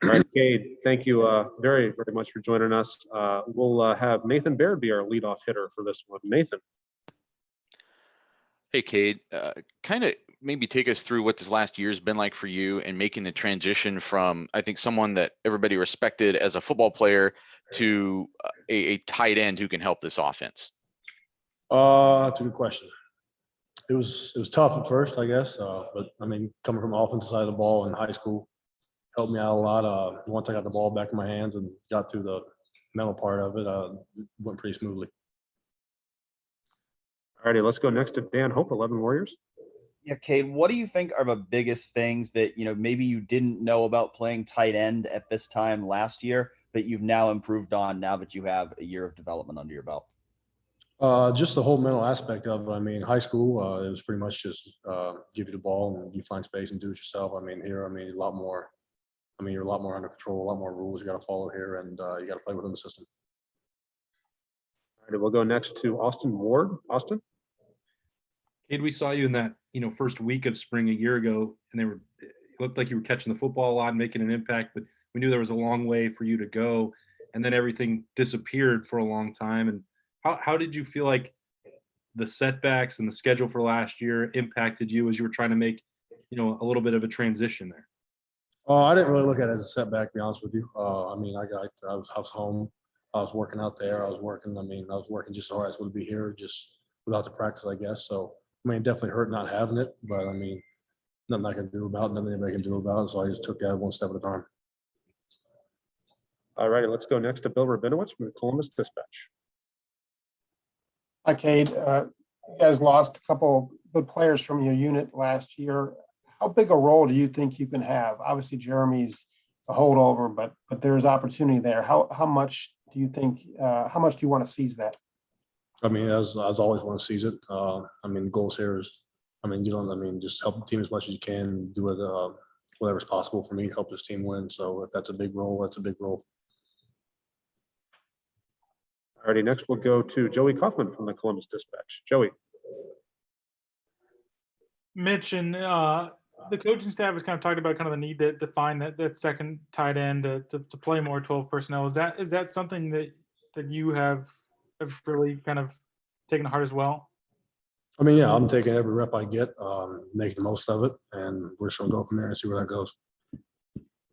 All right, Cade, thank you very, very much for joining us. We'll have Nathan Baird be our leadoff hitter for this one. Nathan. Hey, Cade, kind of maybe take us through what this last year has been like for you and making the transition from, I think, someone that everybody respected as a football player to a tight end who can help this offense. That's a good question. It was tough at first, I guess, but I mean, coming from the offensive side of the ball in high school helped me out a lot. Once I got the ball back in my hands and got through the mental part of it, it went pretty smoothly. All righty, let's go next to Dan Hope, 11 Warriors. Yeah, Cade, what do you think are the biggest things that, maybe you didn't know about playing tight end at this time last year, but you've now improved on now that you have a year of development under your belt? Just the whole mental aspect of it. I mean, high school, it was pretty much just give you the ball and you find space and do it yourself. I mean, here, a lot more. I mean, you're a lot more under control, a lot more rules you got to follow here, and you got to play within the system. All right, we'll go next to Austin Ward. Austin. Cade, we saw you in that, first week of spring a year ago, and it looked like you were catching the football a lot and making an impact, but we knew there was a long way for you to go, and then everything disappeared for a long time. And how did you feel like the setbacks and the schedule for last year impacted you as you were trying to make, a little bit of a transition there? I didn't really look at it as a setback, to be honest with you. I mean, I was home. I was working out there. I was working just as hard as would be here, just without the practice, I guess. So, I mean, it definitely hurt not having it, but I mean, nothing I can do about it, nothing anybody can do about it. So I just took that one step at a time. All righty, let's go next to Bill Rabinowitz from the Columbus Dispatch. Hi, Cade. You guys lost a couple good players from your unit last year. How big a role do you think you can have? Obviously, Jeremy's a holdover, but there's opportunity there. How much do you think? How much do you want to seize that? I mean, as I always want to seize it. I mean, the goals here is, just help the team as much as you can. Do it, whatever's possible for me to help this team win. So if that's a big role, that's a big role. All righty, next we'll go to Joey Kaufman from the Columbus Dispatch. Joey. Mitch and the coaching staff has kind of talked about kind of the need to find that second tight end to play more 12 personnel. Is that something that you have really kind of taken to heart as well? I mean, yeah, I'm taking every rep I get, making the most of it, and we're just gonna go from there and see where that goes.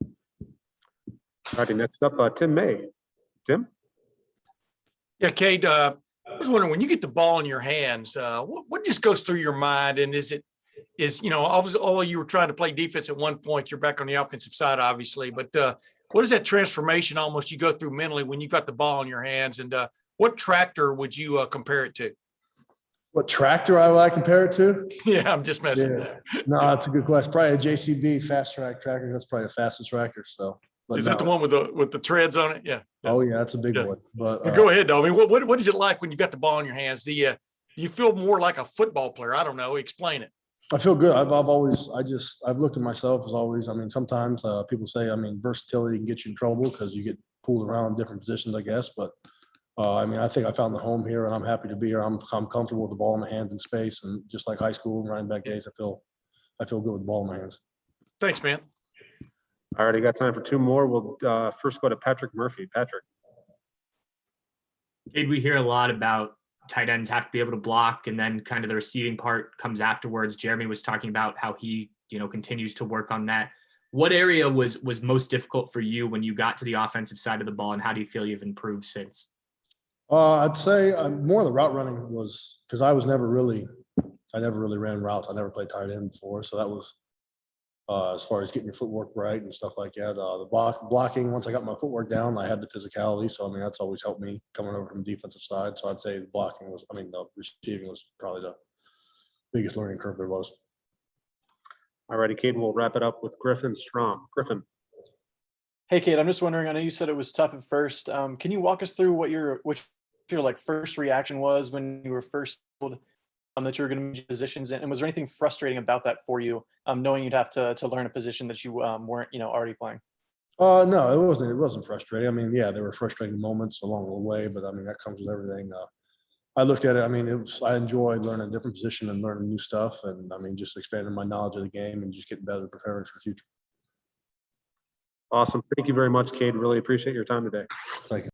All righty, next up, Tim May. Tim? Yeah, Cade, I was wondering, when you get the ball in your hands, what just goes through your mind? And obviously, although you were trying to play defense at one point, you're back on the offensive side, obviously. But what is that transformation almost you go through mentally when you've got the ball in your hands? And what tractor would you compare it to? What tractor I would compare it to? Yeah, I'm just messing. Yeah. No, that's a good question. Probably a JCB fast track tractor. That's probably the fastest tractor. So. Is that the one with the treads on it? Yeah. Oh yeah, that's a big one. But go ahead, though. I mean, what is it like when you got the ball in your hands? Do you feel more like a football player? I don't know. Explain it. I feel good. I've looked at myself as always. I mean, sometimes people say, versatility can get you in trouble because you get pulled around different positions, I guess. But I think I found the home here, and I'm happy to be here. I'm comfortable with the ball in my hands in space, and just like high school and running back days, I feel good with the ball in my hands. Thanks, man. All right, I got time for two more. We'll first go to Patrick Murphy. Patrick. Cade, we hear a lot about tight ends have to be able to block, and then kind of the receiving part comes afterwards. Jeremy was talking about how he, continues to work on that. What area was most difficult for you when you got to the offensive side of the ball, and how do you feel you've improved since? I'd say more of the route running was because I never really ran routes. I never played tight end before, so that was as far as getting your footwork right and stuff like that. The blocking, once I got my footwork down, I had the physicality. So, that's always helped me coming over from the defensive side. So I'd say the receiving was probably the biggest learning curve there was. All righty, Cade, we'll wrap it up with Griffin Strom. Griffin. Hey, Cade, I'm just wondering, I know you said it was tough at first. Can you walk us through what your first reaction was when you were first told that you were going to move positions, and was there anything frustrating about that for you, knowing you'd have to learn a position that you weren't already playing? No, it wasn't frustrating. There were frustrating moments along the way, but that comes with everything. I looked at it. I enjoyed learning a different position and learning new stuff, and just expanding my knowledge of the game and just getting better preparing for the future. Awesome. Thank you very much, Cade. Really appreciate your time today. Thank you.